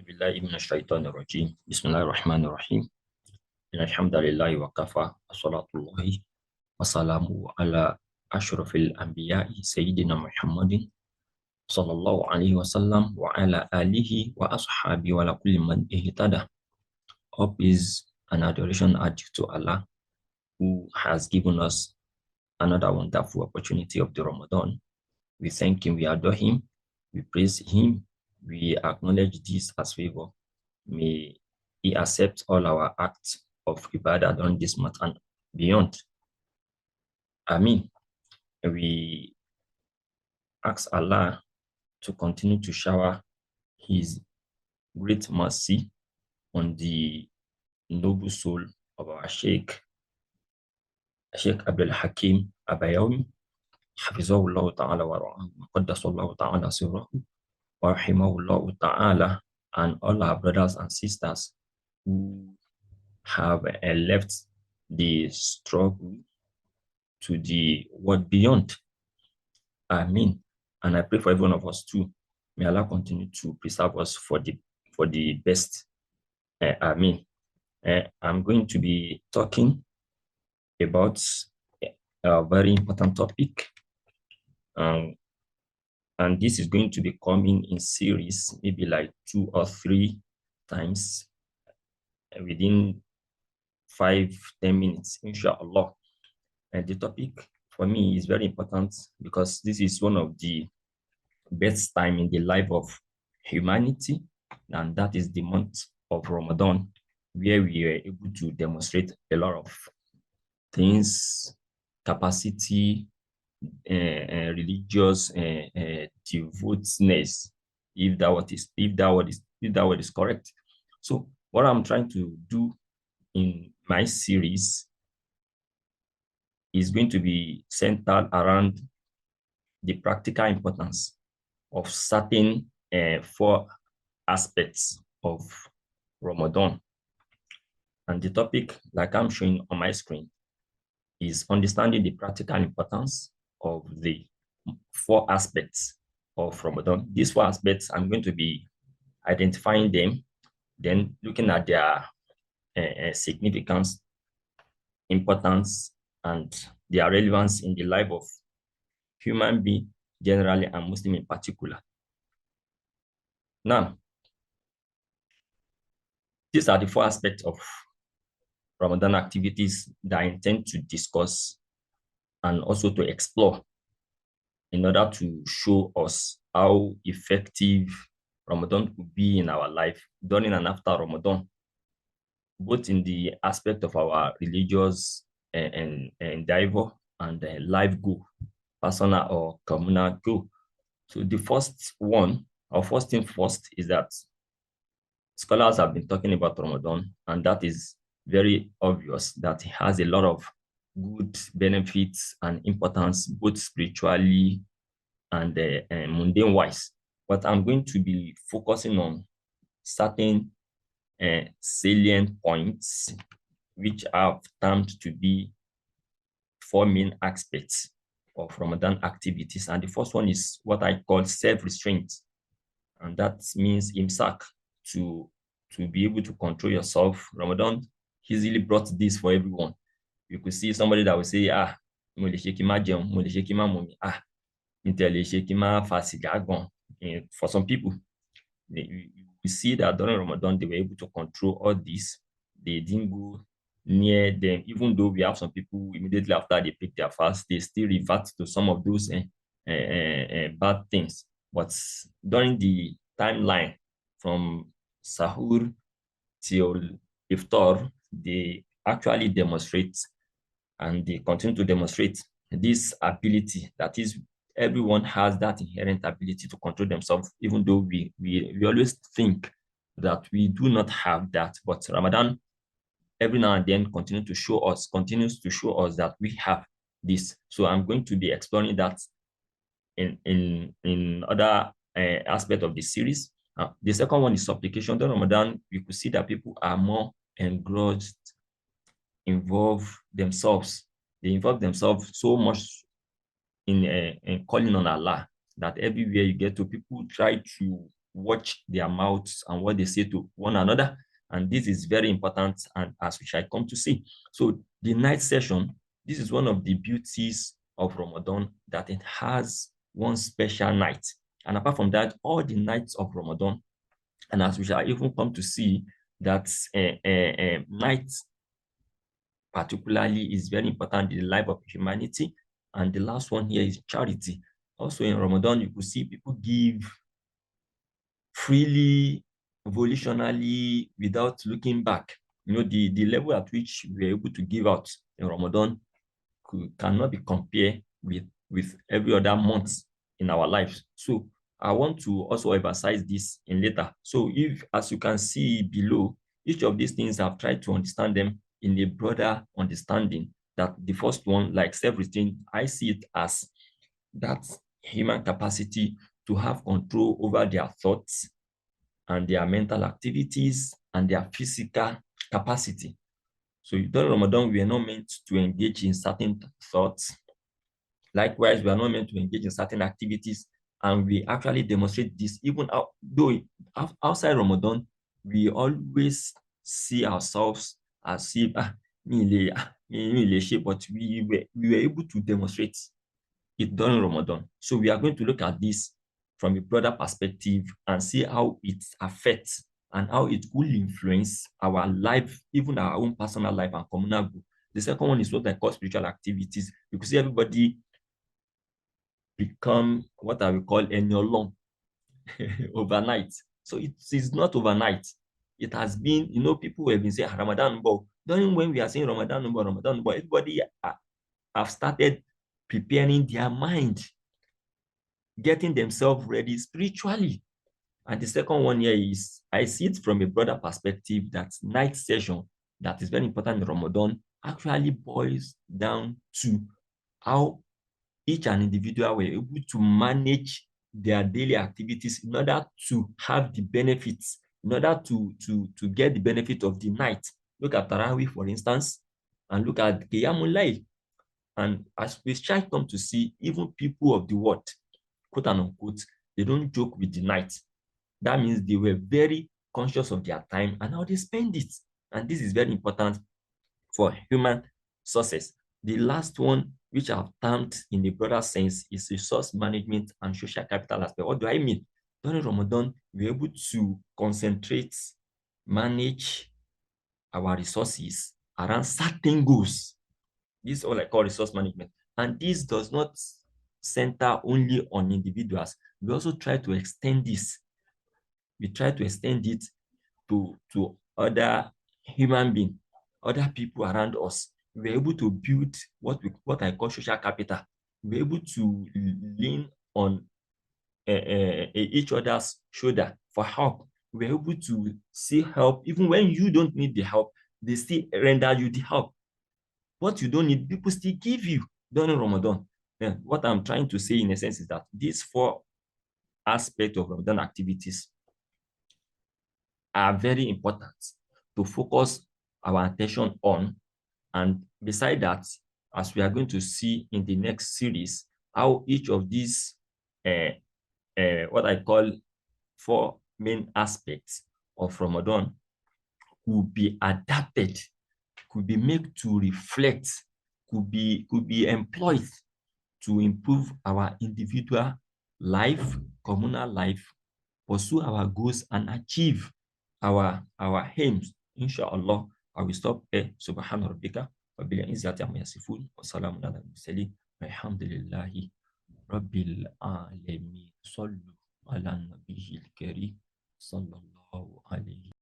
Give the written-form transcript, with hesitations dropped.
بالله من الشيطان الرجيم بسم الله الرحمن الرحيم إن الحمد لله وكفى وصلاة الله وسلامه على أشرف الأنبياء سيدنا محمد صلى الله عليه وسلم وعلى آله وأصحابه وعلى كل من اهتدى. All peace and adoration are due to Allah, who has given us another wonderful opportunity of the Ramadan. We thank Him, we adore Him, we praise Him, we acknowledge this as favor. May He accept all our acts of ibadah during this month and beyond. Amen. We ask Allah to continue to shower His great mercy on the noble soul of our Sheikh Abdulhakeem Abayomi, Hafizahullah Ta'ala wa Ra'ahu, Qaddasallahu Ta'ala Sirrahu, wa Rahimahullah Ta'ala, and all our brothers and sisters who have left the struggle to the world beyond. Amen. And I pray for every one of us too. May Allah continue to preserve us for the best. Amen. I'm going to be talking about a very important topic. And this is going to be coming in series, maybe like 2 or 3 times within 5-10 minutes, inshallah. And the topic for me is very important because this is one of the best time in the life of humanity, and that is the month of Ramadan, where we are able to demonstrate a lot of things, capacity, religious devoutness, if that word is correct. So what I'm trying to do in my series is going to be centered around the practical importance of certain 4 aspects of Ramadan. And the topic, like I'm showing on my screen, is understanding the practical importance of the 4 aspects of Ramadan. These 4 aspects, I'm going to be identifying them, then looking at their significance, importance, and their relevance in the life of human being generally and Muslim in particular. Now, these are the 4 aspects of Ramadan activities that I intend to discuss and also to explore in order to show us how effective Ramadan could be in our life during and after Ramadan, both in the aspect of our religious endeavor and life goal, personal or communal goal. So the first thing first, is that scholars have been talking about Ramadan, and that is very obvious that it has a lot of good benefits and importance, both spiritually and mundane wise. But I'm going to be focusing on certain salient points, which I've termed to be 4 main aspects of Ramadan activities. And the first one is what I call self-restraint. And that means imsak, to be able to control yourself. Ramadan easily brought this for everyone. You could see somebody that will say, for some people, you see that during Ramadan, they were able to control all this. They didn't go near them, even though we have some people immediately after they pick their fast, they still revert to some of those bad things. But during the timeline from Sahur till Iftar, they actually demonstrate, and they continue to demonstrate this ability. That is, everyone has that inherent ability to control themselves, even though we always think that we do not have that. But Ramadan, every now and then, continues to show us that we have this. So I'm going to be exploring that in other aspect of the series. The second one is supplication. During Ramadan, we could see that people are more engrossed, involve themselves. They involve themselves so much in calling on Allah that everywhere you get to, people try to watch their mouths and what they say to one another. And this is very important, and as we shall come to see. So the night session, this is one of the beauties of Ramadan, that it has one special night. And apart from that, all the nights of Ramadan, and as we shall even come to see, that night particularly is very important in the life of humanity. And the last one here is charity. Also in Ramadan, you could see people give freely, volitionally, without looking back. The level at which we are able to give out in Ramadan cannot be compared with every other month in our lives. So I want to also emphasize this in later. So if, as you can see below, each of these things I've tried to understand them in a broader understanding. That the first one, like self-restraint, I see it as that human capacity to have control over their thoughts and their mental activities and their physical capacity. So during Ramadan, we are not meant to engage in certain thoughts. Likewise, we are not meant to engage in certain activities, and we actually demonstrate this even though outside Ramadan, we always see ourselves as if but we were able to demonstrate it during Ramadan. So we are going to look at this from a broader perspective and see how it affects and how it could influence our life, even our own personal life and communal group. The second one is what I call spiritual activities. You can see everybody become what I will call enyolong overnight. So it is not overnight. It has been, people have been saying Ramadan, but during when we are saying Ramadan, everybody have started preparing their mind, getting themselves ready spiritually. And the second one here is, I see it from a broader perspective, that night session that is very important in Ramadan actually boils down to how each and individual were able to manage their daily activities in order to have the benefits, in order to get the benefit of the night. Look at Tarawih, for instance, and look at Qiyamul Layl. And as we shall come to see, even people of the world, quote and unquote, they don't joke with the night. That means they were very conscious of their time and how they spend it. And this is very important for human success. The last one, which I've termed in a broader sense, is resource management and social capital aspect. What do I mean? During Ramadan, we're able to concentrate, manage our resources around certain goals. This is all I call resource management. And this does not center only on individuals. We also try to extend this. We try to extend it to other human beings, other people around us. We're able to build what I call social capital. We're able to lean on each other's shoulder for help. We're able to see help even when you don't need the help. They still render you the help. What you don't need, people still give you during Ramadan. What I'm trying to say in a sense is that these four aspects of Ramadan activities are very important to focus our attention on. And beside that, as we are going to see in the next series, how each of these, what I call four main aspects of Ramadan, could be adapted, could be made to reflect, could be employed to improve our individual life, communal life, pursue our goals, and achieve our aims. Inshallah, I will stop here. Subhana rabbika rabbil izzati amma yasifun wa salamun ala al-mursalin walhamdulillahi rabbil alamin. Sallu ala nabiyil karim sallallahu alayhi